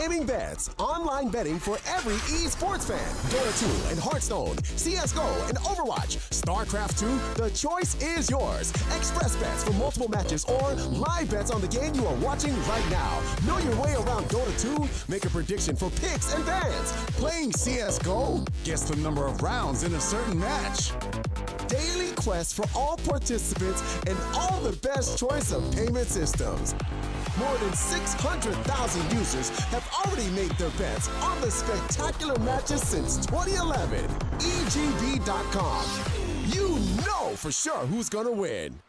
gaming bets, online betting for every esports fan. Dota 2 and Hearthstone, CSGO and Overwatch, StarCraft 2, the choice is yours. Express bets for multiple matches or live bets on the game you are watching right now. Know your way around Dota 2? Make a prediction for picks and bans. Playing CSGO? Guess the number of rounds in a certain match. Daily quest for all participants and all the best choice of payment systems. More than 600,000 users have already made their bets on the spectacular matches since 2011. EGB.com. You know for sure who's gonna win.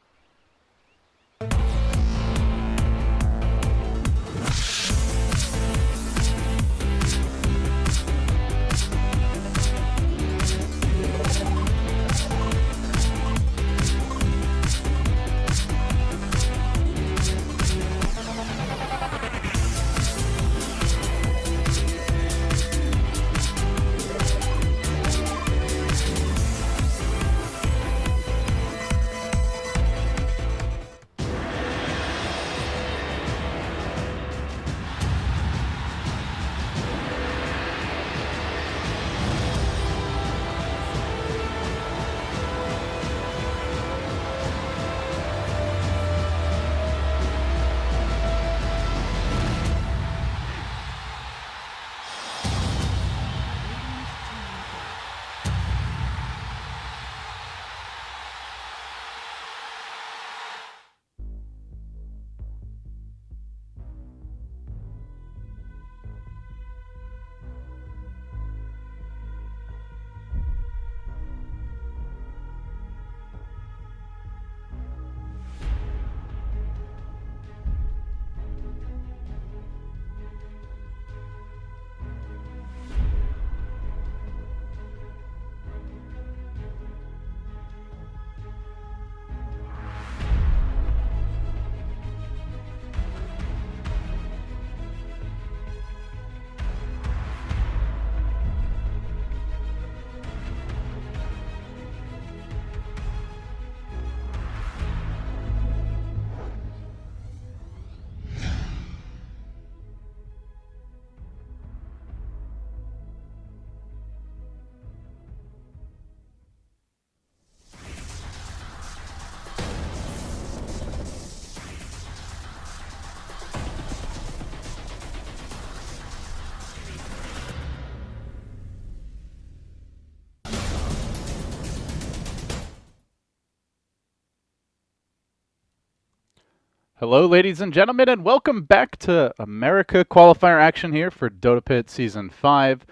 Hello, ladies and gentlemen, and welcome back to America qualifier action here for Dota Pit Season 5.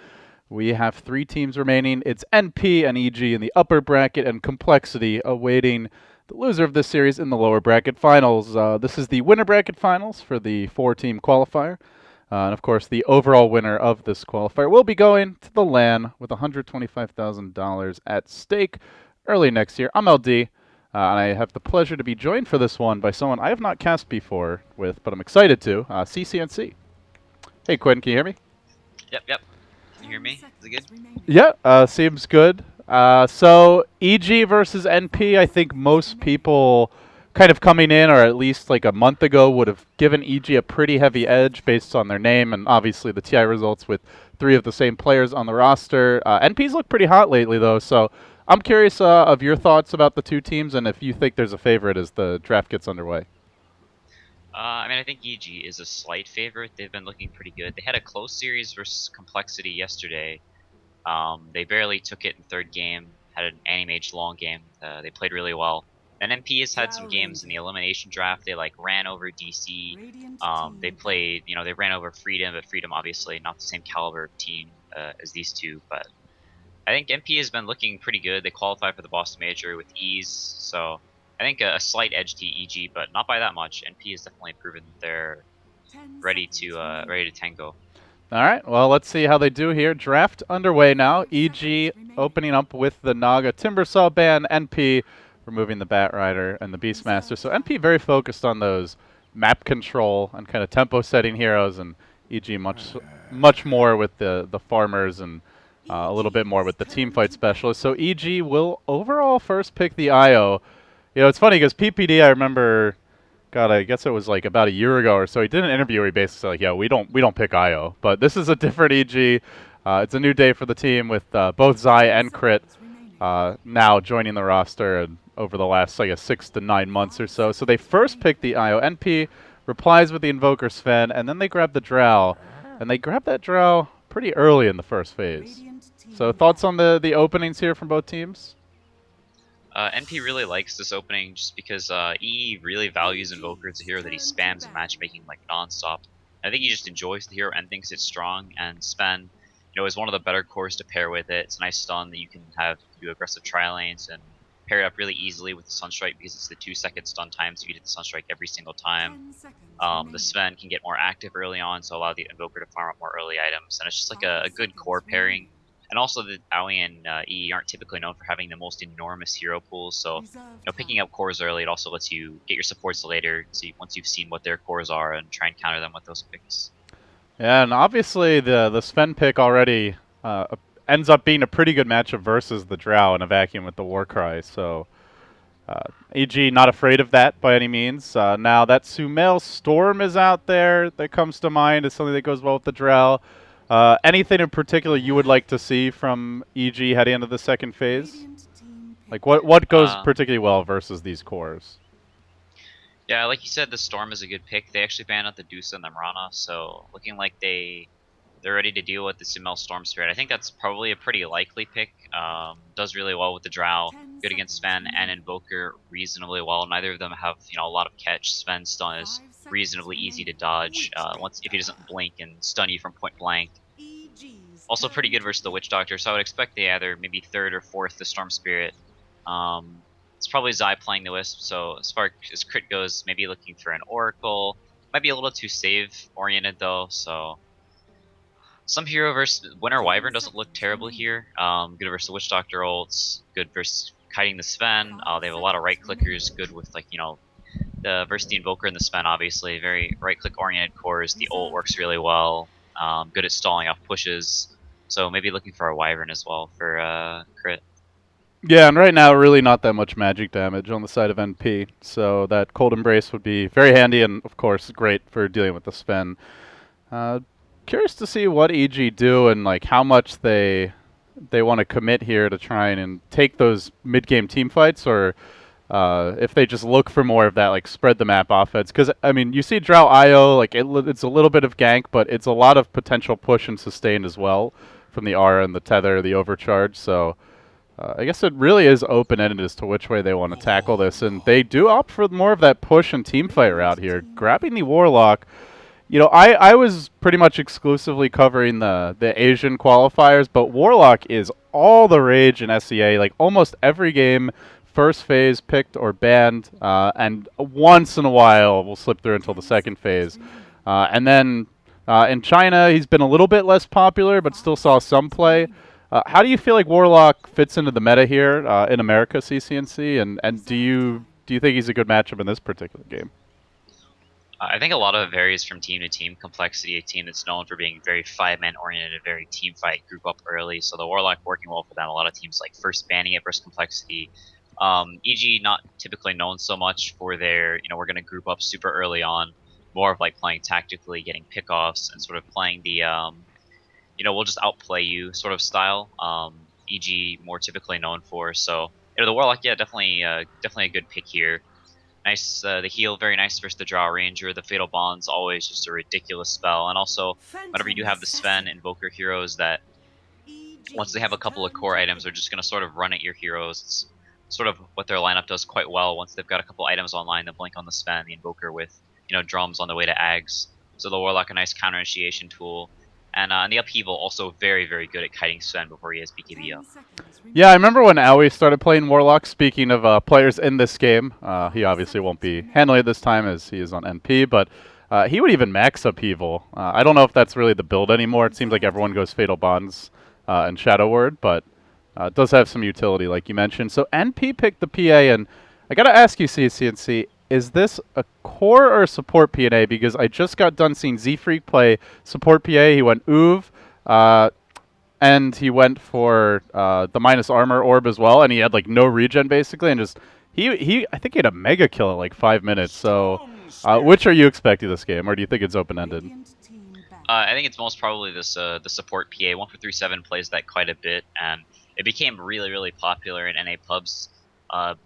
We have 3 teams remaining. It's NP and EG in the upper bracket and Complexity awaiting the loser of this series in the lower bracket finals. This is the winner bracket finals for the 4-team qualifier. And of course, the overall winner of this qualifier will be going to the LAN with $125,000 at stake early next year. I'm LD. And I have the pleasure to be joined for this one by someone I have not cast before with, but I'm excited to, CCNC. Hey, Quinn, can you hear me? Yep. Can you hear me? Is it good? Yeah, seems good. So, EG versus NP, I think most people kind of coming in, or at least like a month ago, would have given EG a pretty heavy edge based on their name, and obviously the TI results with 3 of the same players on the roster. NP's looked pretty hot lately, though, so I'm curious of your thoughts about the 2 teams and if you think there's a favorite as the draft gets underway. I think EG is a slight favorite. They've been looking pretty good. They had a close series versus Complexity yesterday. They barely took it in third game, had an Animage long game. They played really well. And NP has had some games in the elimination draft. They ran over DC. They played, they ran over Freedom, but Freedom obviously not the same caliber of team as these 2, but I think NP has been looking pretty good. They qualified for the Boston Major with ease, so I think a slight edge to EG, but not by that much. NP has definitely proven that they're ready to tango. All right, well, let's see how they do here. Draft underway now. EG opening up with the Naga Timbersaw ban, NP removing the Batrider and the Beastmaster. So NP very focused on those map control and kind of tempo setting heroes, and EG much more with the farmers and a little bit more with the team fight specialist. So EG will overall first pick the IO. You know, it's funny because PPD, I remember God, I guess it was like about a year ago or so. He did an interview where he basically said, like, yeah, we don't pick IO, but this is a different EG. It's a new day for the team with both Zai and Crit now joining the roster and over the last, I guess, 6 to 9 months or so. So they first picked the IO. NP replies with the Invoker Sven, and then they grab the Drow, and they grab that Drow pretty early in the first phase. So thoughts on the openings here from both teams? NP really likes this opening just because EE really values Invoker. It's a hero that he spams in matchmaking like nonstop. I think he just enjoys the hero and thinks it's strong. And Sven, is one of the better cores to pair with it. It's a nice stun that you can have do aggressive tri lanes and pair it up really easily with the Sunstrike because it's the 2-second stun time, so you get the Sunstrike every single time. The Sven can get more active early on, so allow the Invoker to farm up more early items, and it's just like a good core pairing. And also, the Aoi and EE aren't typically known for having the most enormous hero pools, so picking up cores early, it also lets you get your supports later, so once you've seen what their cores are, and try and counter them with those picks. Yeah, and obviously the Sven pick already ends up being a pretty good matchup versus the Drow in a vacuum with the Warcry, so EG not afraid of that by any means. Now that Sumail Storm is out there that comes to mind as something that goes well with the Drow. Anything in particular you would like to see from EG heading into the second phase? Like what goes particularly well versus these cores? Yeah, like you said, the Storm is a good pick. They actually banned out the Dusa and the Mirana, so looking like they're ready to deal with the Sumail Storm Spirit. I think that's probably a pretty likely pick. Does really well with the Drow, good against Sven and Invoker reasonably well. Neither of them have a lot of catch. Sven's stun is reasonably easy to dodge if he doesn't blink and stun you from point blank. Also pretty good versus the Witch Doctor, so I would expect they either maybe third or fourth the Storm Spirit. It's probably Zai playing the Wisp, so as far as Crit goes, maybe looking for an Oracle. Might be a little too save oriented though, so some hero versus Winter Wyvern doesn't look terrible here. Good versus the Witch Doctor ults, good versus kiting the Sven. They have a lot of right clickers, good with the versus the Invoker and the Sven, obviously. Very right click oriented cores. The ult works really well. Good at stalling off pushes. So maybe looking for a Wyvern as well for Crit. Yeah, and right now really not that much magic damage on the side of NP, so that Cold Embrace would be very handy and of course great for dealing with the Sven. Curious to see what EG do and like how much they want to commit here to try and take those mid-game team fights, or if they just look for more of that like spread the map offense. Because I mean, you see Drow IO, like it's a little bit of gank, but it's a lot of potential push and sustain as well from the Aura and the Tether, the Overcharge. So I guess it really is open-ended as to which way they want to tackle this, and they do opt for more of that push and team fight route here, grabbing the Warlock. I was pretty much exclusively covering the Asian qualifiers, but Warlock is all the rage in SEA. Like almost every game, first phase picked or banned, and once in a while will slip through until the second phase. And then in China, he's been a little bit less popular, but still saw some play. How do you feel like Warlock fits into the meta here in America, CCNC, and do you think he's a good matchup in this particular game? I think a lot of it varies from team to team. Complexity, a team that's known for being very 5-man oriented, very team fight, group up early. So the Warlock working well for them. A lot of teams like first banning it versus Complexity. EG not typically known so much for their, we're going to group up super early on. More of like playing tactically, getting pickoffs, and sort of playing the, we'll just outplay you sort of style. EG more typically known for. So the Warlock, yeah, definitely a good pick here. Nice, the heal, very nice versus the Drow Ranger. The Fatal Bond's always just a ridiculous spell. And also, whenever you do have the Sven Invoker heroes that, once they have a couple of core items, are just going to sort of run at your heroes. It's sort of what their lineup does quite well. Once they've got a couple items online, they blink on the Sven, the Invoker with, drums on the way to Ags. So the Warlock, a nice counter-initiation tool. And the Upheaval, also very, very good at kiting Sven before he has BKB up. Yeah, I remember when Aoi started playing Warlock. Speaking of players in this game, he obviously won't be handling it this time as he is on NP, but he would even max Upheaval. I don't know if that's really the build anymore. It seems like everyone goes Fatal Bonds and Shadow Word, but it does have some utility, like you mentioned. So NP picked the PA, and I got to ask you, CCNC, is this a core or a support PNA? Because I just got done seeing Z-Freak play support PA. He went Uv, and he went for the minus armor orb as well, and he had like no regen basically, and just I think he had a mega kill at like 5 minutes. So Which are you expecting this game, or do you think it's open-ended? I think it's most probably this the support PA. 1437 plays that quite a bit, and it became really popular in NA pubs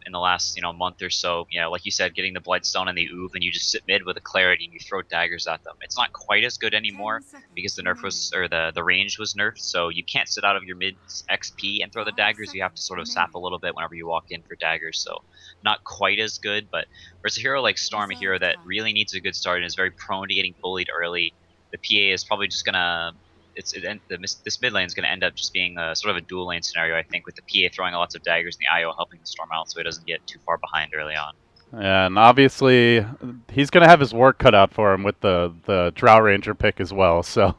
in the last month or so. Like you said, getting the Bloodstone and the Oov, and you just sit mid with a Clarity and you throw daggers at them. It's not quite as good anymore because the nerf was or the range was nerfed, so you can't sit out of your mid XP and throw the daggers. You have to sort of sap a little bit whenever you walk in for daggers. So not quite as good, but versus a hero like Storm, a hero that really needs a good start and is very prone to getting bullied early, the PA is probably just gonna this mid lane is gonna end up just being a sort of a dual lane scenario. I think with the PA throwing lots of daggers and the IO helping the Storm out, so he doesn't get too far behind early on. And obviously, he's going to have his work cut out for him with the Drow Ranger pick as well. So,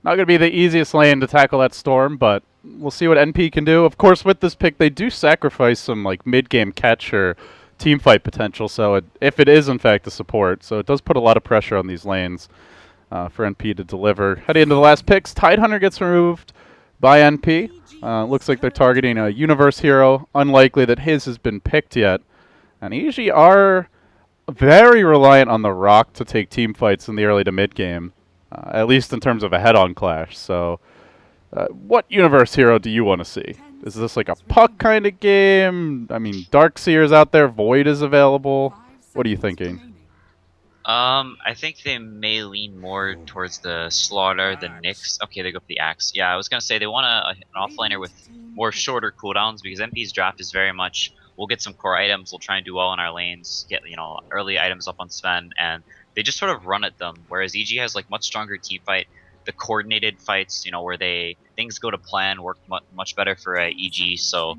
not going to be the easiest lane to tackle that Storm, but we'll see what NP can do. Of course, with this pick, they do sacrifice some like mid-game catch or team fight potential. So, if it is in fact a support, so it does put a lot of pressure on these lanes for NP to deliver. Heading into the last picks, Tidehunter gets removed by NP. Looks like they're targeting a Universe hero. Unlikely that his has been picked yet. And EG are very reliant on the Rock to take team fights in the early to mid game, at least in terms of a head-on clash. So, what Universe hero do you want to see? Is this like a Puck kind of game? I mean, Darkseer's out there, Void is available. What are you thinking? I think they may lean more towards the Slaughter than Nyx. Okay, they go for the Axe. Yeah, I was gonna say they want an offlaner with more shorter cooldowns because MP's draft is very much we'll get some core items, we'll try and do well in our lanes, get early items up on Sven, and they just sort of run at them. Whereas EG has like much stronger team fight, the coordinated fights, where things go to plan, work much better for EG. So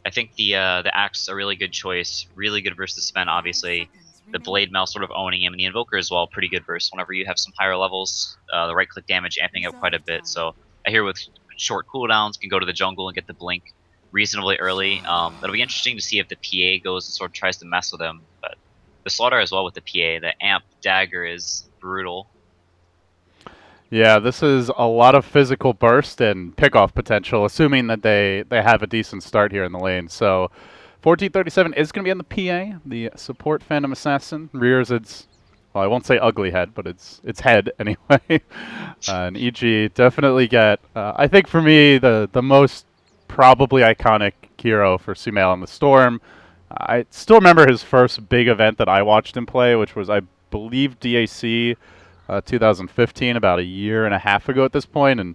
I think the Axe is a really good choice, really good versus Sven, obviously. The Blade Mail sort of owning him, and the Invoker as well, pretty good verse. Whenever you have some higher levels, the right click damage amping up quite a bit. So I hear with short cooldowns can go to the jungle and get the blink reasonably early. It'll be interesting to see if the PA goes and sort of tries to mess with him. But the Slaughter as well with the PA, the amp dagger is brutal. Yeah, this is a lot of physical burst and pickoff potential, assuming that they have a decent start here in the lane. So 1437 is going to be on the PA, the support Phantom Assassin. Rears its, well, I won't say ugly head, but its head anyway. And EG definitely get, I think for me, the most probably iconic hero for Sumail in the Storm. I still remember his first big event that I watched him play, which was, I believe, DAC 2015, about a year and a half ago at this point, and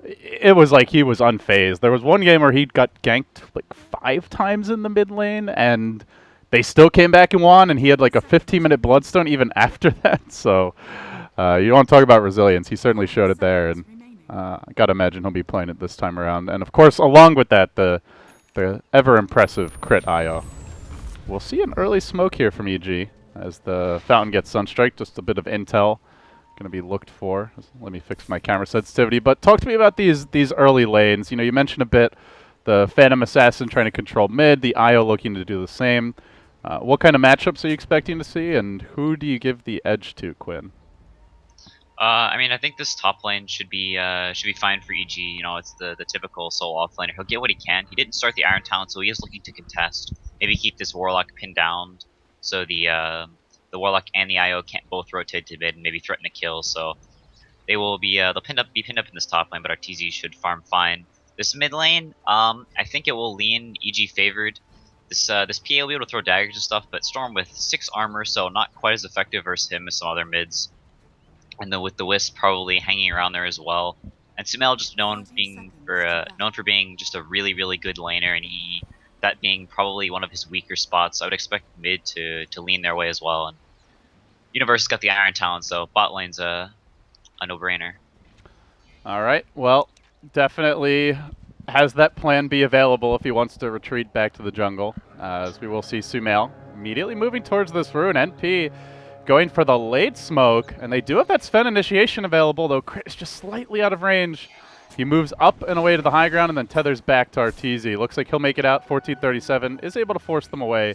it was like he was unfazed. There was one game where he got ganked like 5 times in the mid lane, and they still came back and won, and he had like a 15-minute Bloodstone even after that. So you want to talk about resilience. He certainly showed it there, and I got to imagine he'll be playing it this time around. And of course, along with that, the ever-impressive crit IO. We'll see an early smoke here from EG as the Fountain gets Sunstrike, just a bit of intel. Going to be looked for. Let me fix my camera sensitivity. But talk to me about these early lanes. You mentioned a bit the Phantom Assassin trying to control mid, the IO looking to do the same. What kind of matchups are you expecting to see, and who do you give the edge to, Quinn? I mean, I think this top lane should be fine for EG. It's the typical solo offlaner. He'll get what he can. He didn't start the Iron Talon, so he is looking to contest. Maybe keep this Warlock pinned down, so the Warlock and the IO can't both rotate to mid and maybe threaten a kill. So they will be they'll be pinned up in this top lane, but our TZ should farm fine. This mid lane, I think it will lean EG favored. This PA will be able to throw daggers and stuff, but Storm with 6 armor, so not quite as effective versus him as some other mids. And then with the Wisp probably hanging around there as well. And Sumail just known for being just a really good laner, and that being probably one of his weaker spots. I would expect mid to lean their way as well. And Universe got the Iron Talon, so bot lane's a no-brainer. All right. Well, definitely has that plan B available if he wants to retreat back to the jungle, as we will see Sumail immediately moving towards this rune. NP going for the late smoke, and they do have that Sven initiation available, though Crit is just slightly out of range. He moves up and away to the high ground and then tethers back to Arteezy. Looks like he'll make it out. 1437 is able to force them away.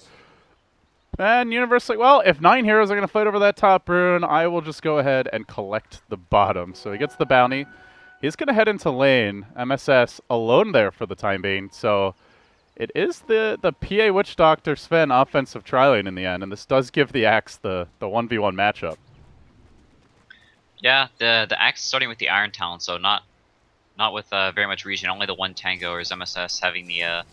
And Universe like, well, if 9 heroes are going to fight over that top rune, I will just go ahead and collect the bottom. So he gets the bounty. He's going to head into lane. MSS alone there for the time being. So It is the PA Witch Doctor Sven offensive tri-lane in the end, and this does give the Axe the 1v1 matchup. Yeah, the Axe starting with the Iron Talon, so not with very much regen. Only the one Tango, or is MSS having the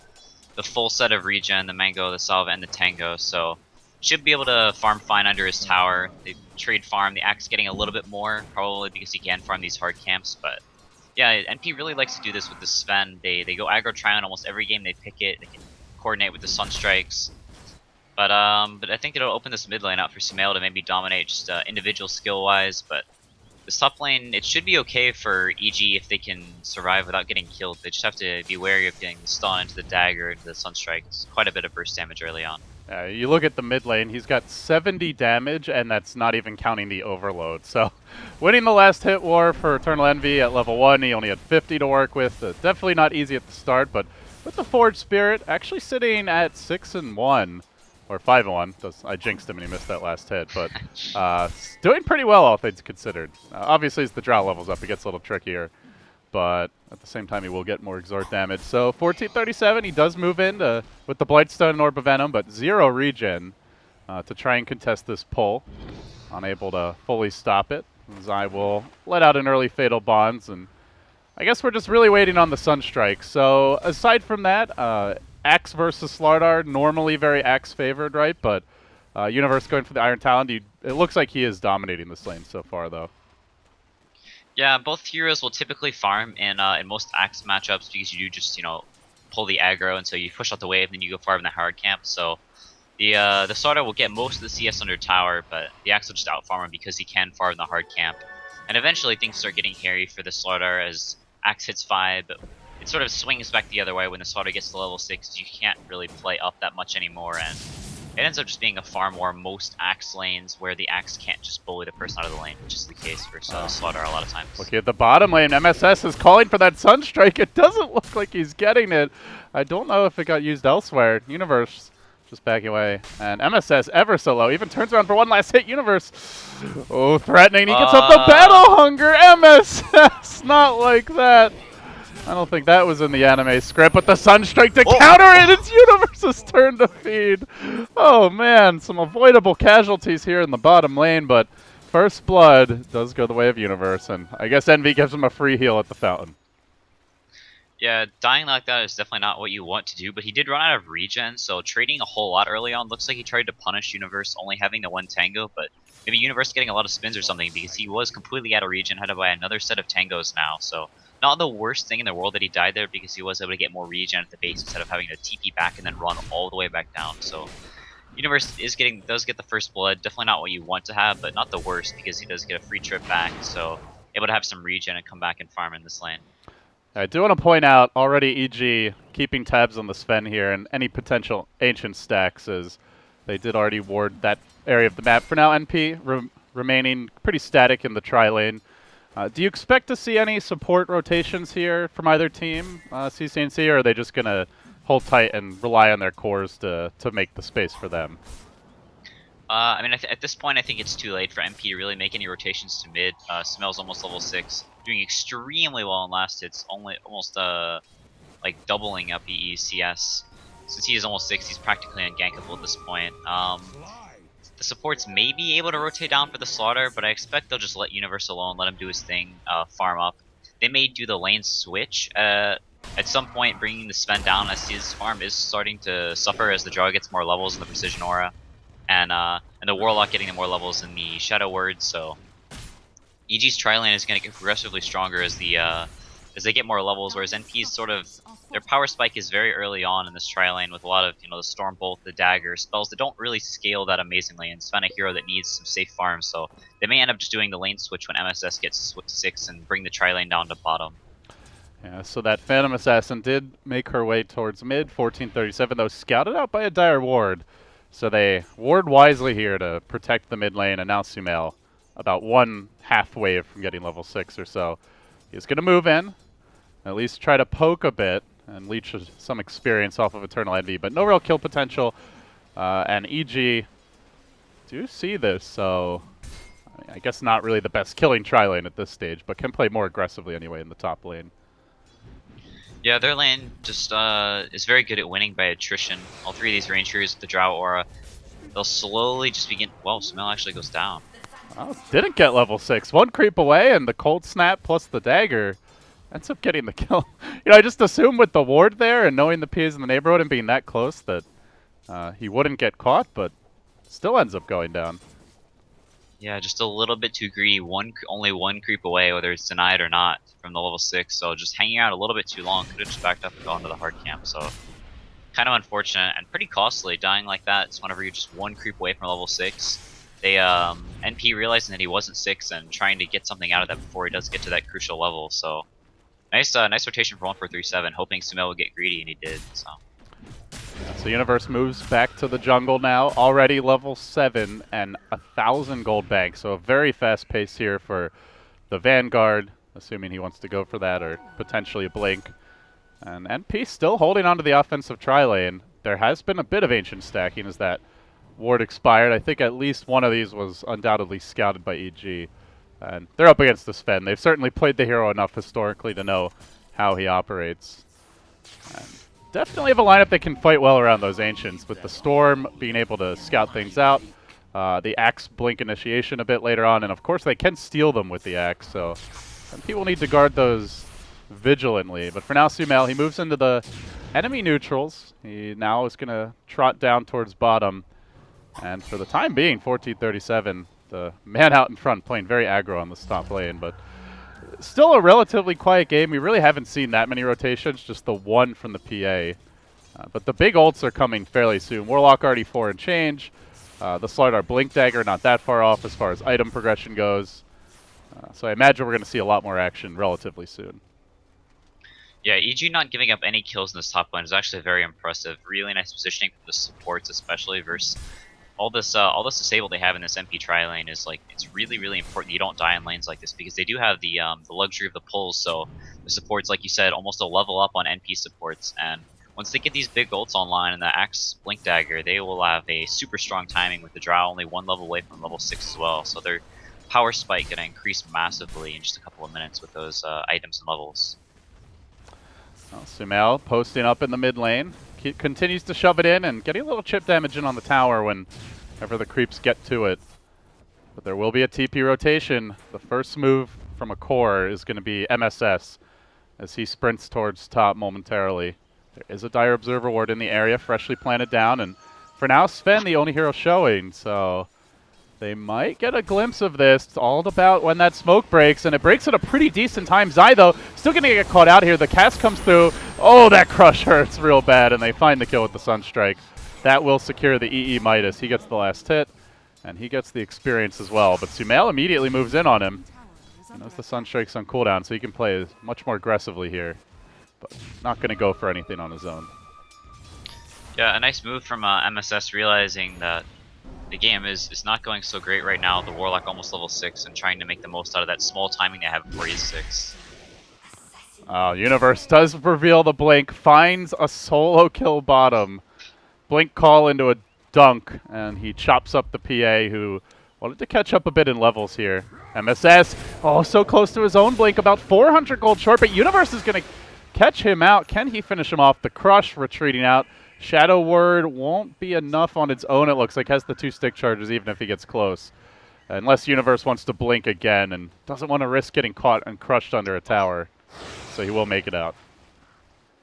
full set of regen, the Mango, the Salve, and the Tango. So should be able to farm fine under his tower. They trade farm. The Axe getting a little bit more, probably because he can farm these hard camps. But yeah, NP really likes to do this with the Sven. They go aggro Tryon almost every game they pick it. They can coordinate with the Sunstrikes. But I think it'll open this mid lane up for Sumail to maybe dominate just individual skill wise. But this top lane, it should be okay for EG if they can survive without getting killed. They just have to be wary of getting stunned into the dagger, into the Sunstrike. It's quite a bit of burst damage early on. You look at the mid lane, he's got 70 damage, and that's not even counting the overload. So, winning the last hit war for Eternal Envy at level 1, he only had 50 to work with. Definitely not easy at the start, but with the Forge Spirit, actually sitting at 6-1, or 5-1. I jinxed him and he missed that last hit, but doing pretty well, all things considered. Obviously, as the drought levels up, it gets a little trickier, but at the same time, he will get more exort damage. So 1437, he does move in with the Blightstone and Orb of Venom, but 0 regen to try and contest this pull. Unable to fully stop it. Zai will let out an early Fatal Bonds, and I guess we're just really waiting on the Sunstrike. So aside from that, Axe versus Slardar, normally very Axe favored, right? But Universe going for the Iron Talon, it looks like he is dominating this lane so far, though. Yeah, both heroes will typically farm in most Axe matchups because you do just, pull the aggro, and so you push out the wave, and then you go farm in the hard camp. So the Slardar will get most of the CS under tower, but the Axe will just outfarm him because he can farm in the hard camp. And eventually things start getting hairy for the Slardar as Axe hits 5, but it sort of swings back the other way when the Slardar gets to level 6. You can't really play up that much anymore, and it ends up just being a farm war most Axe lanes where the Axe can't just bully the person out of the lane, which is the case for Slardar a lot of times. Looking at the bottom lane, MSS is calling for that Sunstrike. It doesn't look like he's getting it. I don't know if it got used elsewhere. Universe just backing away. And MSS ever so low. Even turns around for one last hit. Universe. Oh, threatening. He gets up the battle hunger. MSS. Not like that. I don't think that was in the anime script, but the Sunstrike to counter it! It's Universe's turn to feed! Oh man, some avoidable casualties here in the bottom lane, but First Blood does go the way of Universe, and I guess Envy gives him a free heal at the fountain. Yeah, dying like that is definitely not what you want to do, but he did run out of regen, so trading a whole lot early on looks like he tried to punish Universe only having the one Tango, but maybe Universe getting a lot of spins or something because he was completely out of regen, had to buy another set of Tangos now, so not the worst thing in the world that he died there because he was able to get more regen at the base instead of having to TP back and then run all the way back down. So Universe does get the First Blood, definitely not what you want to have, but not the worst because he does get a free trip back, so able to have some regen and come back and farm in this lane. I do want to point out already EG keeping tabs on the Sven here and any potential ancient stacks as they did already ward that area of the map. For now, NP remaining pretty static in the tri-lane. Do you expect to see any support rotations here from either team, CCNC, or are they just going to hold tight and rely on their cores to make the space for them? I mean, at this point, I think it's too late for MP to really make any rotations to mid. Smells almost level 6, doing extremely well in last hits, almost like doubling up EE's CS. Since he is almost 6, he's practically ungankable at this point. The supports may be able to rotate down for the Slaughter, but I expect they'll just let Universe alone, let him do his thing, farm up. They may do the lane switch at some point, bringing the Sven down as his farm is starting to suffer as the draw gets more levels in the Precision Aura, and the Warlock getting the more levels in the Shadow Word. So EG's tri-lane is going to get progressively stronger as they get more levels, whereas NP's sort of their power spike is very early on in this tri-lane with a lot of the Storm Bolt, the Dagger, spells that don't really scale that amazingly, and Sven a hero that needs some safe farms, so they may end up just doing the lane switch when MSS gets to 6 and bring the tri-lane down to bottom. Yeah, so that Phantom Assassin did make her way towards mid, 1437, though scouted out by a Dire Ward. So they ward wisely here to protect the mid lane, and now Sumail about one half wave from getting level 6 or so. He's going to move in, at least try to poke a bit, and leech some experience off of Eternal Envy, but no real kill potential. And EG do see this, so I guess not really the best killing tri-lane at this stage, but can play more aggressively anyway in the top lane. Yeah, their lane just is very good at winning by attrition. All three of these Rangers with the Drow Aura, they'll slowly just begin. Well, Smell actually goes down. Oh, didn't get level 6. One creep away, and the cold snap plus the dagger ends up getting the kill. I just assumed with the ward there and knowing the P is in the neighborhood and being that close that he wouldn't get caught, but still ends up going down. Yeah, just a little bit too greedy. Only one creep away, whether it's denied or not, from the level 6. So just hanging out a little bit too long. Could have just backed up and gone to the hard camp. So kind of unfortunate and pretty costly. Dying like that. It's whenever you're just one creep away from level 6. They NP realizing that he wasn't 6 and trying to get something out of that before he does get to that crucial level. So nice rotation for 1437. Hoping Sumail would get greedy, and he did. So Universe moves back to the jungle now, already level 7 and 1,000 gold bank. So a very fast pace here for the Vanguard, assuming he wants to go for that, or potentially a Blink. And NP still holding on to the offensive tri-lane. There has been a bit of ancient stacking as that ward expired. I think at least one of these was undoubtedly scouted by EG. And they're up against the Sven. They've certainly played the hero enough historically to know how he operates. And definitely have a lineup that can fight well around those Ancients, with the Storm being able to scout things out, the Axe Blink initiation a bit later on, and of course they can steal them with the Axe, so people need to guard those vigilantly. But for now, Sumail, he moves into the enemy neutrals. He now is going to trot down towards bottom, and for the time being, 1437, the man out in front playing very aggro on the top lane, but still a relatively quiet game. We really haven't seen that many rotations, just the one from the PA. But the big ults are coming fairly soon. Warlock already 4 and change. The Slardar Blink Dagger not that far off as far as item progression goes. So I imagine we're going to see a lot more action relatively soon. Yeah, EG not giving up any kills in this top lane is actually very impressive. Really nice positioning for the supports, especially versus all this disable they have in this MP tri lane is like, it's really important you don't die in lanes like this, because they do have the luxury of the pulls. So the supports, like you said, almost a level up on NP supports, and once they get these big ults online and the Axe Blink Dagger, they will have a super strong timing, with the Drow only one level away from level 6 as well. So their power spike gonna increase massively in just a couple of minutes with those items and levels. Well, Sumail posting up in the mid lane. Continues to shove it in and getting a little chip damage in on the tower whenever the creeps get to it. But there will be a TP rotation. The first move from a core is going to be MSS as he sprints towards top momentarily. There is a Dire Observer ward in the area, freshly planted down, and for now Sven the only hero showing, so they might get a glimpse of this. It's all about when that smoke breaks, and it breaks at a pretty decent time. Zai, though, still going to get caught out here. The cast comes through. Oh, that crush hurts real bad, and they find the kill with the Sunstrike. That will secure the EE Midas. He gets the last hit, and he gets the experience as well. But Sumail immediately moves in on him. He knows the Sunstrike's on cooldown, so he can play much more aggressively here, but not going to go for anything on his own. Yeah, a nice move from MSS, realizing that the game is not going so great right now. The Warlock almost level 6 and trying to make the most out of that small timing they have before he's 6. Universe does reveal the Blink, finds a solo kill bottom. Blink call into a dunk, and he chops up the PA, who wanted to catch up a bit in levels here. MSS, oh, so close to his own Blink, about 400 gold short, but Universe is going to catch him out. Can he finish him off? The Crush retreating out. Shadow Word won't be enough on its own, it looks like. Has the 2 stick charges even if he gets close. Unless Universe wants to blink again and doesn't want to risk getting caught and crushed under a tower. So he will make it out.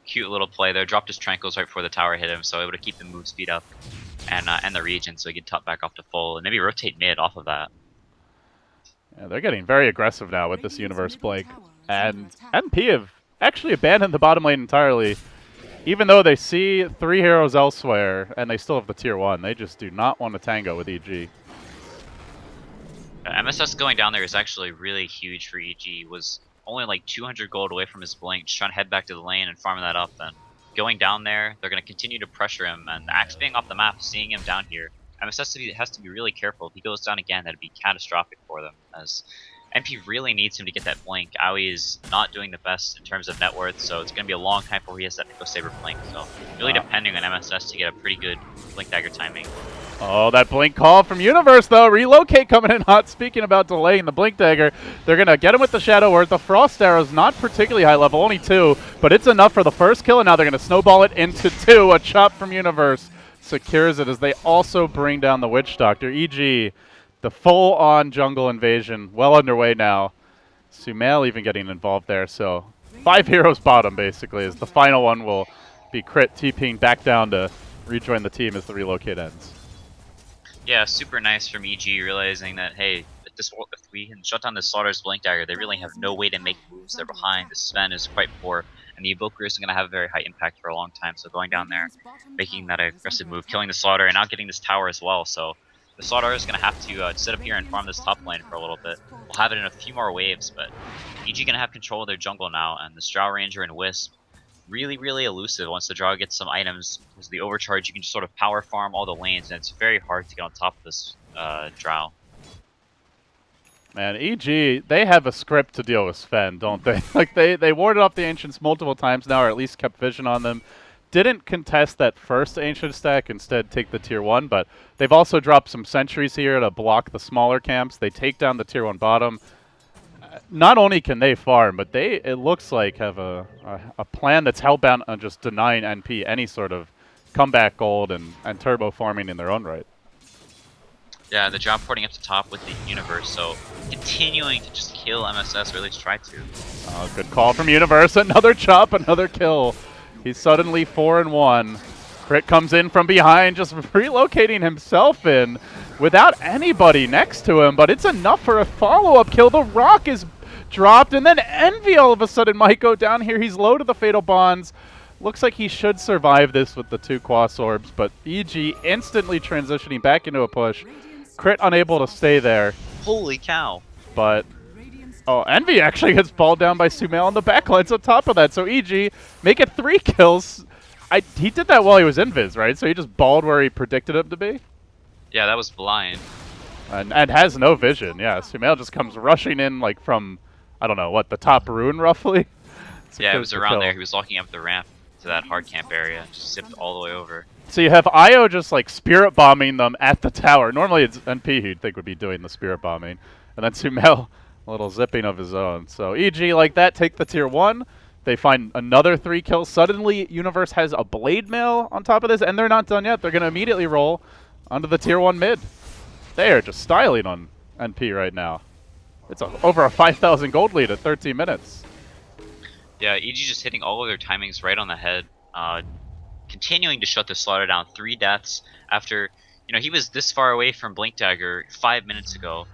Cute little play there. Dropped his Tranquils right before the tower hit him, so able to keep the move speed up and the region so he could top back off to full and maybe rotate mid off of that. Yeah, they're getting very aggressive now with this Universe Blake. And MP have actually abandoned the bottom lane entirely. Even though they see 3 heroes elsewhere, and they still have the tier 1, they just do not want to tango with EG. MSS going down there is actually really huge for EG. Was only like 200 gold away from his Blink, just trying to head back to the lane and farm that up. And going down there, they're going to continue to pressure him, and the Axe being off the map, seeing him down here, MSS has to be really careful. If he goes down again, that'd be catastrophic for them, as MP really needs him to get that Blink. Aoi is not doing the best in terms of net worth, so it's going to be a long time before he has that Echo Saber Blink. So really depending on MSS to get a pretty good Blink Dagger timing. Oh, that blink call from Universe, though. Relocate coming in hot. Speaking about delaying the blink dagger, they're going to get him with the Shadow Word. The Frost Arrow's not particularly high level, only 2, but it's enough for the first kill, and now they're going to snowball it into 2. A chop from Universe secures it as they also bring down the Witch Doctor. EG, the full-on jungle invasion, well underway now. Sumail even getting involved there, so 5 heroes bottom, basically, as the final one will be Crit TPing back down to rejoin the team as the relocate ends. Yeah, super nice from EG realizing that, hey, if we can shut down the Slaughter's Blink Dagger, they really have no way to make moves. They're behind. The Sven is quite poor, and the Evoker isn't going to have a very high impact for a long time. So going down there, making that aggressive move, killing the Slaughter, and now getting this tower as well. So the Slaughter is going to have to sit up here and farm this top lane for a little bit. We'll have it in a few more waves, but EG going to have control of their jungle now, and the Drow Ranger and Wisp really elusive. Once the draw gets some items, because the overcharge, you can just sort of power farm all the lanes, and it's very hard to get on top of this drow. Man, EG, they have a script to deal with Sven, don't they? Like, they warded off the Ancients multiple times now, or at least kept vision on them. Didn't contest that first Ancient stack, instead take the tier 1, but they've also dropped some sentries here to block the smaller camps. They take down the tier 1 bottom. Not only can they farm, but they, it looks like, have a plan that's hellbound on just denying NP any sort of comeback gold and turbo farming in their own right. Yeah, the job porting up to top with the Universe, so continuing to just kill MSS, or at least try to. Good call from Universe. Another chop, another kill. He's suddenly 4-1. Crit comes in from behind, just relocating himself in without anybody next to him, but it's enough for a follow-up kill. The rock is dropped, and then Envy all of a sudden might go down here. He's low to the Fatal Bonds. Looks like he should survive this with the 2 Quas Orbs, but EG instantly transitioning back into a push. Crit unable to stay there. Holy cow. But, oh, Envy actually gets balled down by Sumail on the backlines on top of that. So EG make it 3 kills. He did that while he was invis, right? So he just balled where he predicted him to be? Yeah, that was blind. And has no vision, yeah. Sumail just comes rushing in like from, I don't know, what, the top rune roughly? Yeah, it was around there. He was locking up the ramp to that hard camp area. Just zipped all the way over. So you have Io just like spirit bombing them at the tower. Normally it's NP who you'd think would be doing the spirit bombing. And then Sumail, a little zipping of his own. So EG like that, take the tier 1. They find another 3 kills. Suddenly Universe has a blade mail on top of this, and they're not done yet. They're going to immediately roll onto the tier 1 mid. They are just styling on NP right now. It's over a 5,000 gold lead at 13 minutes. Yeah, EG just hitting all of their timings right on the head. Continuing to shut the Slaughter down. 3 deaths after, you know, he was this far away from Blink Dagger 5 minutes ago.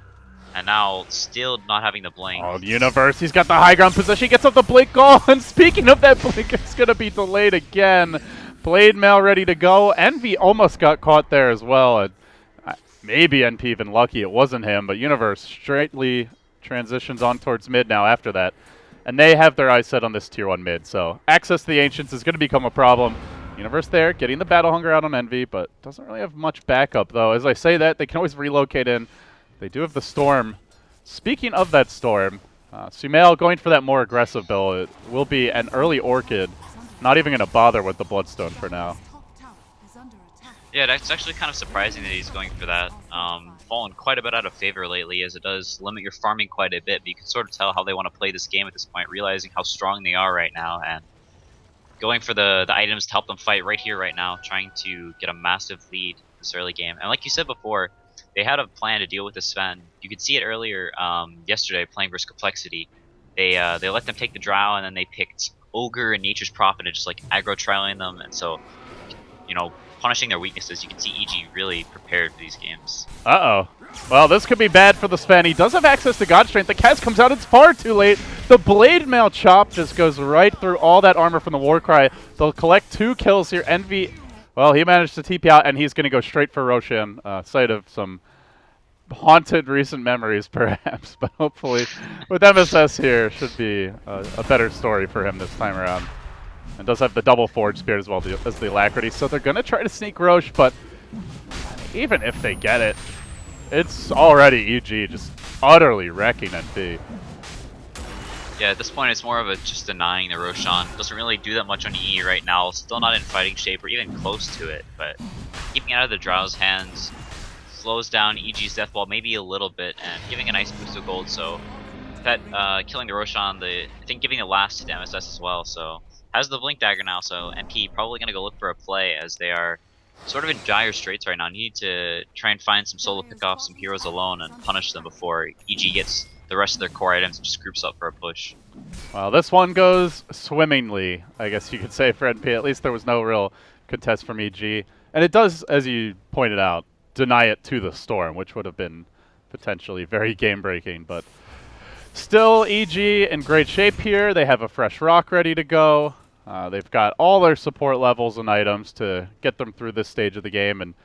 And now still not having the blink. Oh, the Universe, he's got the high ground position. He gets up the blink goal. And speaking of that blink, it's going to be delayed again. Blade mail ready to go. Envy almost got caught there as well. Maybe NP even lucky it wasn't him, but Universe straightly transitions on towards mid now after that. And they have their eyes set on this tier 1 mid, so access to the Ancients is going to become a problem. Universe there, getting the Battle Hunger out on Envy, but doesn't really have much backup though. As I say that, they can always relocate in. They do have the Storm. Speaking of that Storm, Sumail going for that more aggressive build. It will be an early Orchid. Not even going to bother with the Bloodstone for now. Yeah, that's actually kind of surprising that he's going for that. Fallen quite a bit out of favor lately, as it does limit your farming quite a bit, but you can sort of tell how they want to play this game at this point, realizing how strong they are right now, and going for the items to help them fight right here, right now, trying to get a massive lead this early game. And like you said before, they had a plan to deal with the Sven. You could see it earlier yesterday playing versus Complexity. They let them take the Drow, and then they picked Ogre and Nature's Prophet and just like aggro trialing them, and so, you know, punishing their weaknesses. You can see EG really prepared for these games. Uh-oh. Well, this could be bad for the Sven. He does have access to God Strength. The cast comes out. It's far too late. The Blade Mail chop just goes right through all that armor from the Warcry. They'll collect 2 kills here. Envy, well, he managed to TP out, and he's going to go straight for Roshan. Site of some haunted recent memories, perhaps. But hopefully, with MSS here, should be a better story for him this time around. And does have the double Forge Spirit as well as the Alacrity. So they're going to try to sneak Roche, but even if they get it, it's already EG just utterly wrecking NP. Yeah, at this point it's more of a just denying the Roshan. Doesn't really do that much on E right now. Still not in fighting shape or even close to it, but keeping out of the Drow's hands slows down EG's death ball maybe a little bit and giving a nice boost of gold. So that killing the Roshan, I think giving the last to MSS as well. So has the Blink Dagger now. So MP probably gonna go look for a play as they are sort of in dire straits right now. Need to try and find some solo pick off some heroes alone and punish them before EG gets the rest of their core items and just groups up for a push. Well, this one goes swimmingly, I guess you could say, for NP. At least there was no real contest from EG. And it does, as you pointed out, deny it to the Storm, which would have been potentially very game-breaking. But still, EG in great shape here. They have a fresh rock ready to go. They've got all their support levels and items to get them through this stage of the game. And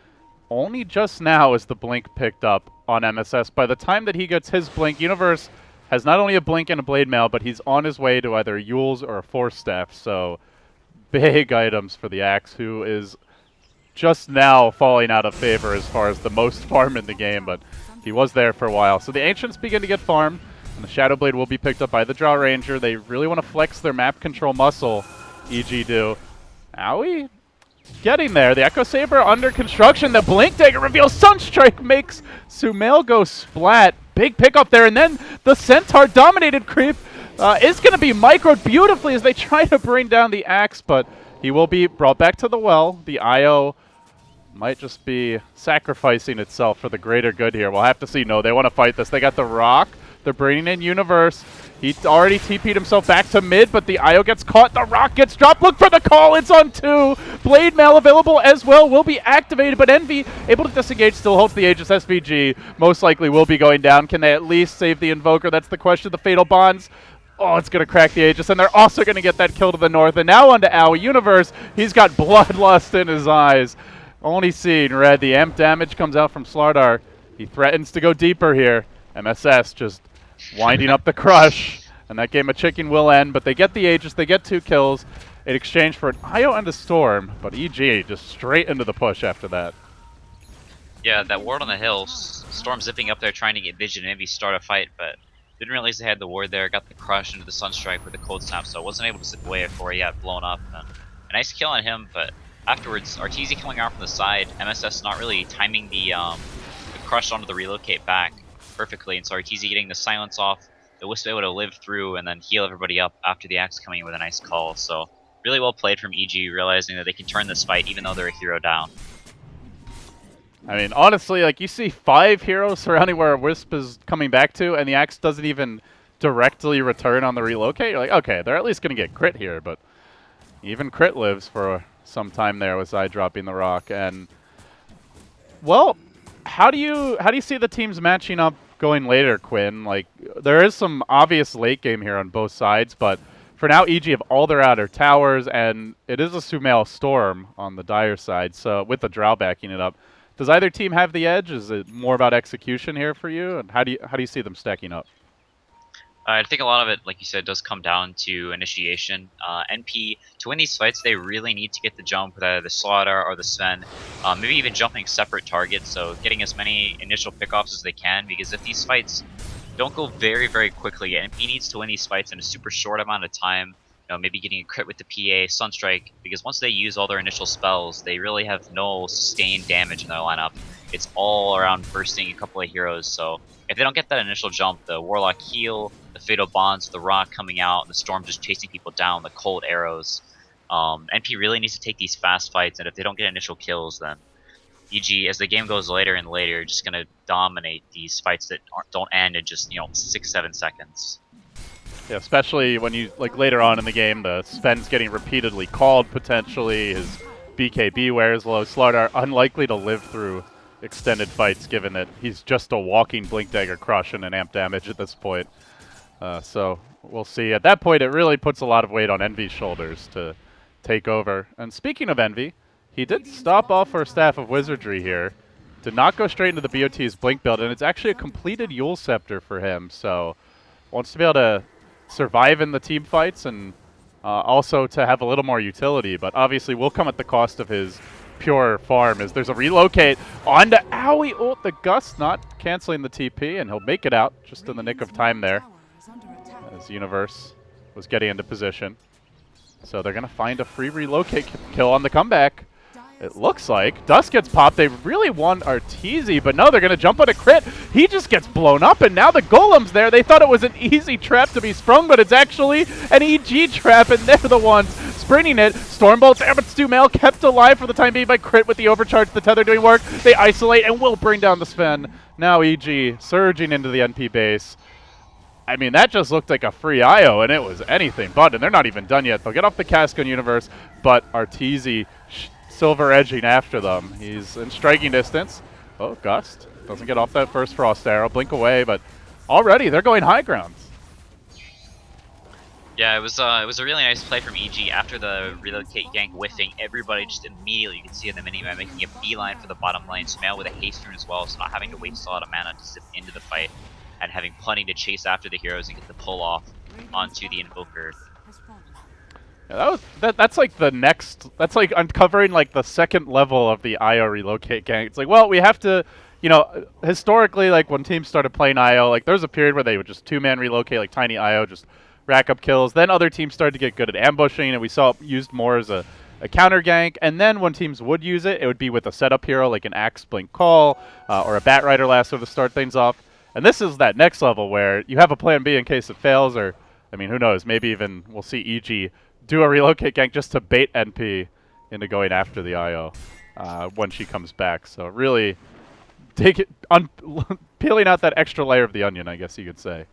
only just now is the blink picked up on MSS. By the time that he gets his blink, Universe has not only a blink and a blade mail, but he's on his way to either Yule's or a Force Staff. So big items for the Axe, who is just now falling out of favor as far as the most farm in the game, but he was there for a while. So the Ancients begin to get farmed, and the Shadow Blade will be picked up by the Drow Ranger. They really want to flex their map control muscle, EG do. Owie? Getting there. The Echo Saber under construction. The Blink Dagger reveals Sunstrike makes Sumail go splat. Big pickup there, and then the Centaur dominated creep is going to be microed beautifully as they try to bring down the Axe, but he will be brought back to the well. The IO might just be sacrificing itself for the greater good here. We'll have to see. No, they want to fight this. They got the Rock. They're bringing in Universe. He already TP'd himself back to mid, but the IO gets caught. The Rock gets dropped. Look for the call. It's on 2. Blade Mail available as well. Will be activated, but Envy able to disengage. Still holds the Aegis. SVG most likely will be going down. Can they at least save the Invoker? That's the question. The Fatal Bonds. Oh, it's going to crack the Aegis, and they're also going to get that kill to the north. And now onto Owie. Universe. He's got bloodlust in his eyes. Only seeing red. The amp damage comes out from Slardar. He threatens to go deeper here. MSS just winding up the crush. And that game of chicken will end, but they get the Aegis. They get 2 kills in exchange for an IO and a Storm. But EG just straight into the push after that. Yeah, that ward on the hill, Storm zipping up there trying to get Vision and maybe start a fight, but didn't realize they had the ward there. Got the crush into the Sunstrike with the Cold Snap, so wasn't able to zip away before he got blown up. And a nice kill on him, but afterwards, Arteezy coming out from the side, MSS not really timing the crush onto the relocate back perfectly, and so Arteezy getting the silence off, the Wisp able to live through and then heal everybody up after the Axe coming in with a nice call. So really well played from EG, realizing that they can turn this fight even though they're a hero down. I mean, honestly, like, you see 5 heroes surrounding where Wisp is coming back to, and the Axe doesn't even directly return on the relocate. You're like, okay, they're at least going to get crit here, but even crit lives for some time there with Zai dropping the rock. And, well, how do you see the teams matching up going later, Quinn? Like, there is some obvious late game here on both sides, but for now, EG have all their outer towers, and it is a Sumail Storm on the Dire side, so with the Drow backing it up. Does either team have the edge? Is it more about execution here for you? And how do you see them stacking up? I think a lot of it, like you said, does come down to initiation. NP, to win these fights, they really need to get the jump with either the Slaughter or the Sven, maybe even jumping separate targets, so getting as many initial pickoffs as they can, because if these fights don't go very, very quickly, NP needs to win these fights in a super short amount of time, maybe getting a crit with the PA, Sunstrike, because once they use all their initial spells, they really have no sustained damage in their lineup. It's all around bursting a couple of heroes, so if they don't get that initial jump, the Warlock heal, the Fatal Bonds, the Rock coming out, and the Storm just chasing people down, the cold arrows, NP really needs to take these fast fights, and if they don't get initial kills, then EG, as the game goes later and later, just going to dominate these fights that don't end in just, 6-7 seconds. Yeah, especially when you, like, later on in the game, the Sven's getting repeatedly called, potentially. His BKB wears low. Slardar unlikely to live through extended fights, given that he's just a walking Blink Dagger crush and an amp damage at this point. So we'll see. At that point, it really puts a lot of weight on Envy's shoulders to take over. And speaking of Envy, he did stop off for a Staff of Wizardry here. Did not go straight into the BO3's Blink build, and it's actually a completed Yule Scepter for him. So wants to be able to survive in the team fights and also to have a little more utility, but obviously will come at the cost of his pure farm as there's a relocate onto Owie. Oh, the Gust not canceling the TP, and he'll make it out just in the nick of time there. as Universe was getting into position. So they're going to find a free relocate kill on the comeback. It looks like Dust gets popped. They really want Arteezy, but no, they're going to jump on a crit. He just gets blown up, and now the Golem's there. They thought it was an easy trap to be sprung, but it's actually an EG trap, and they're the ones sprinting it. Stormbolt's there, but Sumel kept alive for the time being by crit with the overcharge. The tether doing work. They isolate and will bring down the Sven. Now EG surging into the NP base. I mean, that just looked like a free IO, and it was anything but, and they're not even done yet. They'll get off the cask on Universe, but Arteezy silver edging after them. He's in striking distance. Oh, Gust doesn't get off that first Frost Arrow. Blink away, but already they're going high grounds. Yeah, it was a really nice play from EG after the relocate gank whiffing. Everybody just immediately, you can see in the minimap, making a beeline for the bottom lane. Smail with a haste rune as well, so not having to waste a lot of mana to zip into the fight, and having plenty to chase after the heroes and get the pull off onto the Invoker. Yeah, that's like the next. That's like uncovering like the second level of the IO relocate gank. It's like, well, we have to, you know, historically, like when teams started playing IO, like there was a period where they would just two-man relocate, like tiny IO, just rack up kills. Then other teams started to get good at ambushing, and we saw it used more as a counter gank. And then when teams would use it, it would be with a setup hero like an Axe Blink Call or a Bat Rider Lasso to start things off. And this is that next level where you have a plan B in case it fails, or, I mean, who knows, maybe even we'll see EG do a relocate gank just to bait NP into going after the IO when she comes back. So really peeling out that extra layer of the onion, I guess you could say.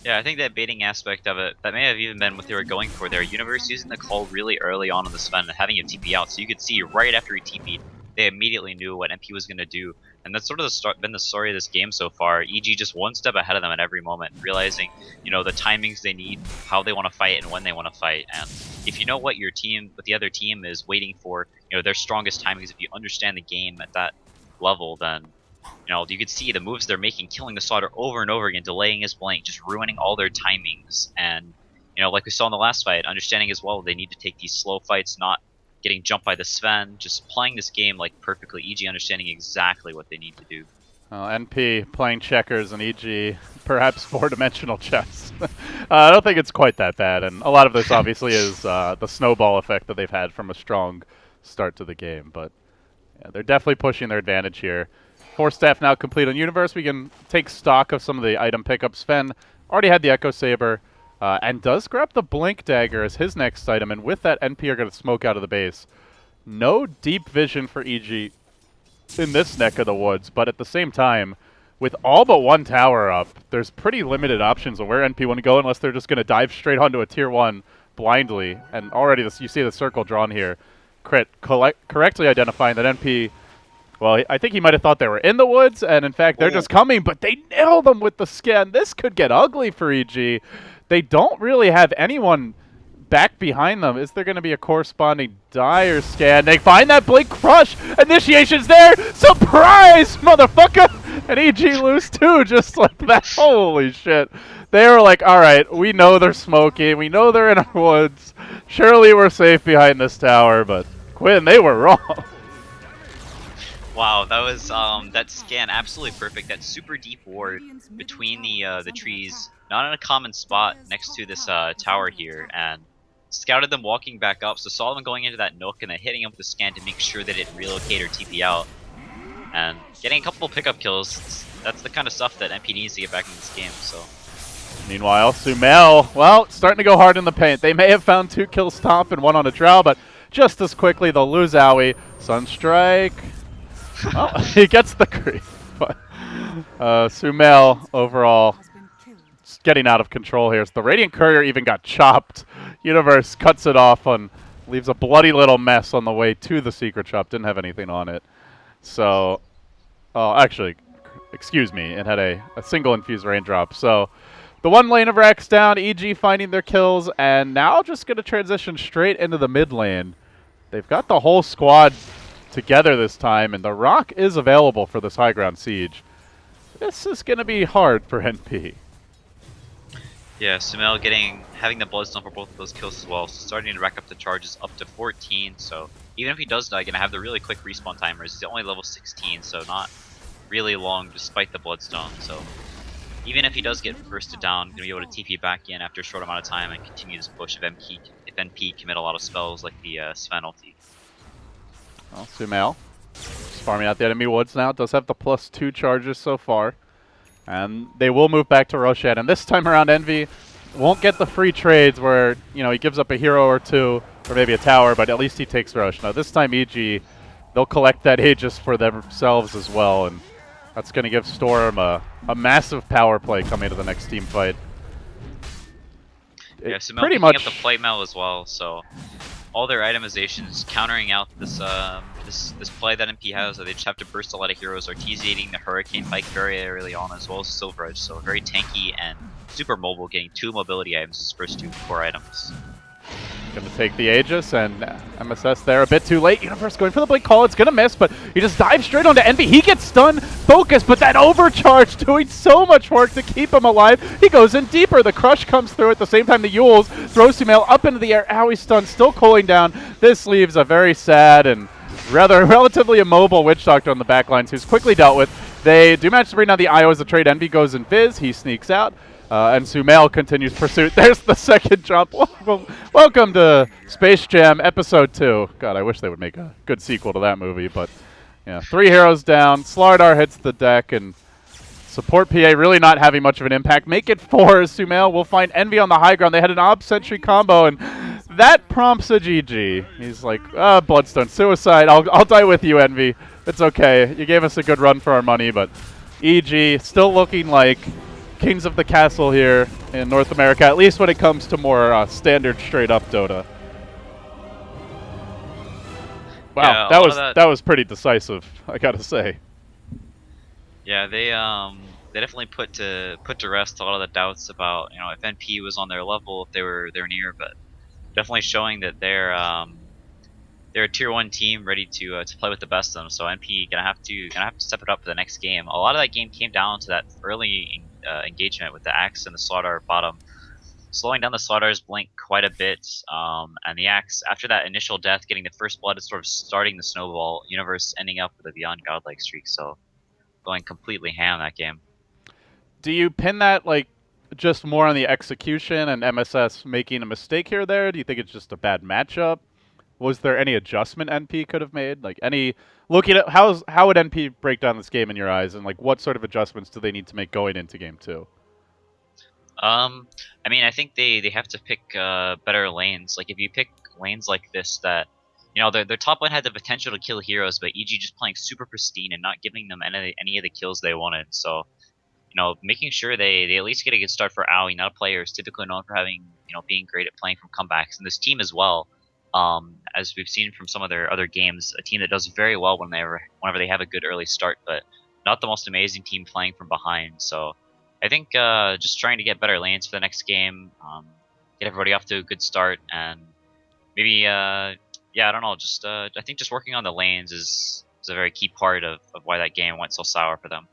Yeah, I think that baiting aspect of it, that may have even been what they were going for there. Universe using the call really early on in the Sven and having a TP out, so you could see right after he TP'd, they immediately knew what NP was going to do. And that's sort of been the story of this game so far. EG just one step ahead of them at every moment, realizing, you know, the timings they need, how they want to fight, and when they want to fight. And if you know what the other team is waiting for, you know, their strongest timings, if you understand the game at that level, then, you know, you could see the moves they're making, killing the Slaughter over and over again, delaying his blank, just ruining all their timings. And, you know, like we saw in the last fight, understanding as well they need to take these slow fights, not getting jumped by the Sven, just playing this game like perfectly. EG understanding exactly what they need to do. NP playing checkers and EG perhaps four-dimensional chess. I don't think it's quite that bad, and a lot of this obviously is the snowball effect that they've had from a strong start to the game. But yeah, they're definitely pushing their advantage here. 4 staff now complete on Universe. We can take stock of some of the item pickups. Sven already had the Echo Saber. And does grab the Blink Dagger as his next item, and with that, NP are going to smoke out of the base. No deep vision for EG in this neck of the woods, but at the same time, with all but one tower up, there's pretty limited options on where NP want to go unless they're just going to dive straight onto a tier 1 blindly. And already you see the circle drawn here. Crit correctly identifying that NP, well, I think he might have thought they were in the woods, and in fact, they're just coming, but they nail them with the scan. This could get ugly for EG. They don't really have anyone back behind them. Is there going to be a corresponding dire scan? They find that Blink Crush. Initiation's there. Surprise, motherfucker! And EG lose too, just like that. Holy shit. They were like, all right, we know they're smoking. We know they're in our woods. Surely we're safe behind this tower, but Quinn, they were wrong. Wow, that was that scan absolutely perfect. That super deep ward between the trees, not in a common spot next to this tower here, and scouted them walking back up. So saw them going into that nook and then hitting them with the scan to make sure that it relocate or TP out, and getting a couple pickup kills. That's the kind of stuff that NP needs to get back in this game. So. Meanwhile, Sumel, well, starting to go hard in the paint. They may have found 2 kills top and 1 on a drow, but just as quickly they'll lose Owie. Sunstrike. Oh, he gets the creep. But Sumel overall getting out of control here. So the Radiant Courier even got chopped. Universe cuts it off and leaves a bloody little mess on the way to the secret shop. Didn't have anything on it. So, oh, actually, excuse me, it had a single infused raindrop. So the one lane of Rax down, EG finding their kills, and now just going to transition straight into the mid lane. They've got the whole squad together this time, and the rock is available for this high ground siege. This is going to be hard for NP. Yeah, Sumel having the bloodstone for both of those kills as well, so starting to rack up the charges up to 14. So even if he does die, gonna have the really quick respawn timers. He's only level 16, so not really long despite the bloodstone. So even if he does get bursted down, going to be able to TP back in after a short amount of time and continue this push if NP commit a lot of spells like the Sven ulti. Well, Sumail is farming out the enemy woods now. Does have the +2 charges so far. And they will move back to Roshan. And this time around, Envy won't get the free trades where, you know, he gives up a hero or two, or maybe a tower, but at least he takes Rosh. Now, this time, EG, they'll collect that Aegis for themselves as well, and that's going to give Storm a massive power play coming into the next team fight. Yeah, Sumail pretty picking much up the plate mail as well, so all their itemizations countering out this this play that MP has, that they just have to burst a lot of heroes, or TZ-ing the Hurricane Pike very early on, as well as Silver Edge, so very tanky and super mobile, getting 2 mobility items as first 2 core items. Gonna take the Aegis, and MSS there a bit too late. Universe going for the Blink Call. It's gonna miss, but he just dives straight onto Envy. He gets stunned, focused, but that overcharge doing so much work to keep him alive. He goes in deeper. The Crush comes through at the same time. The Yules throws Sumail up into the air. Ow, he's stunned, still cooling down. This leaves a very sad and rather relatively immobile Witch Doctor on the backlines, who's quickly dealt with. They do manage to bring down the IO as the trade. Envy goes in Fizz. He sneaks out. And Sumail continues pursuit. There's the second jump. Welcome to Space Jam Episode 2. God, I wish they would make a good sequel to that movie. But yeah, 3 heroes down. Slardar hits the deck, and support PA really not having much of an impact. Make it 4 as Sumail will find Envy on the high ground. They had an Ob Sentry combo, and that prompts a GG. He's like, Bloodstone, suicide. I'll die with you, Envy. It's okay. You gave us a good run for our money, but EG still looking like kings of the castle here in North America, at least when it comes to more standard straight-up Dota. Wow, yeah, that was pretty decisive, I gotta say. Yeah, they definitely put to rest a lot of the doubts about, you know, if NP was on their level, if they're near, but definitely showing that they're a tier 1 team ready to play with the best of them. So NP gonna have to step it up for the next game. A lot of that game came down to that early engagement with the Axe and the Slardar bottom, slowing down the Slardar's blink quite a bit, and the Axe, after that initial death, getting the first blood, is sort of starting the snowball. Universe ending up with a beyond godlike streak, so going completely ham that game. Do you pin that like just more on the execution and MSS making a mistake here or there? Do you think it's just a bad matchup? Was there any adjustment NP could have made? Like looking at how would NP break down this game in your eyes, and like what sort of adjustments do they need to make going into game 2? I mean, I think they have to pick better lanes. Like if you pick lanes like this that, you know, their top lane had the potential to kill heroes, but EG just playing super pristine and not giving them any of the kills they wanted. So, you know, making sure they at least get a good start for Aoi. Not a player is typically known for having, you know, being great at playing from comebacks, and this team as well. As we've seen from some of their other games, a team that does very well whenever they have a good early start, but not the most amazing team playing from behind. So I think just trying to get better lanes for the next game, get everybody off to a good start, and maybe yeah, I don't know, just I think just working on the lanes is a very key part of why that game went so sour for them.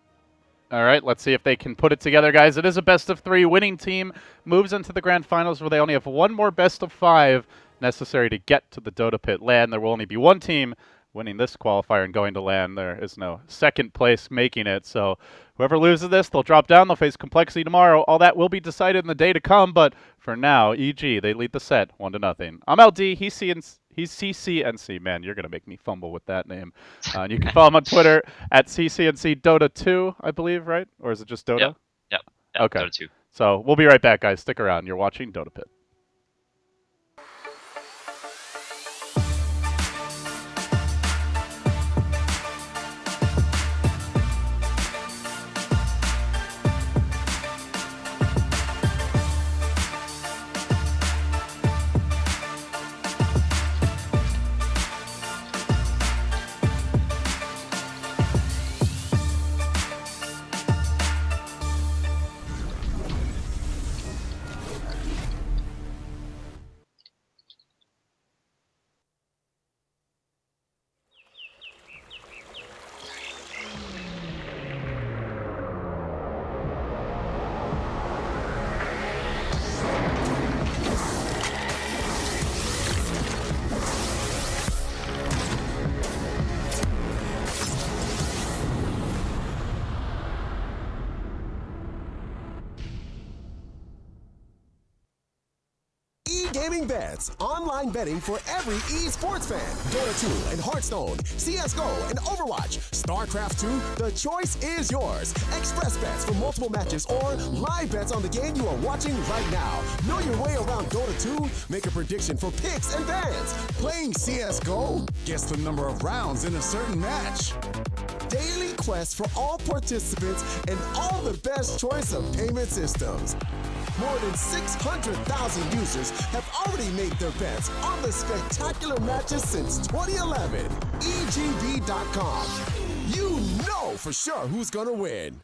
All right, let's see if they can put it together, guys. It is a best-of-3. Winning team moves into the grand finals, where they only have one more best-of-5 necessary to get to the Dota Pit LAN. There will only be one team winning this qualifier and going to LAN. There is no second place making it. So whoever loses this, they'll drop down. They'll face Complexity tomorrow. All that will be decided in the day to come. But for now, EG, they lead the set 1-0. I'm LD. He's CCNC. Man, you're going to make me fumble with that name. And you can follow him on Twitter at CCNC Dota 2, I believe, right? Or is it just Dota? Yep. Okay. Dota 2. So we'll be right back, guys. Stick around. You're watching Dota Pit. Gaming Bets, online betting for every esports fan. Dota 2 and Hearthstone, CSGO and Overwatch, StarCraft 2, the choice is yours. Express bets for multiple matches or live bets on the game you are watching right now. Know your way around Dota 2? Make a prediction for picks and bans. Playing CSGO? Guess the number of rounds in a certain match. Daily quests for all participants and all the best choice of payment systems. More than 600,000 users have already made their bets on the spectacular matches since 2011. EGB.com. You know for sure who's gonna win.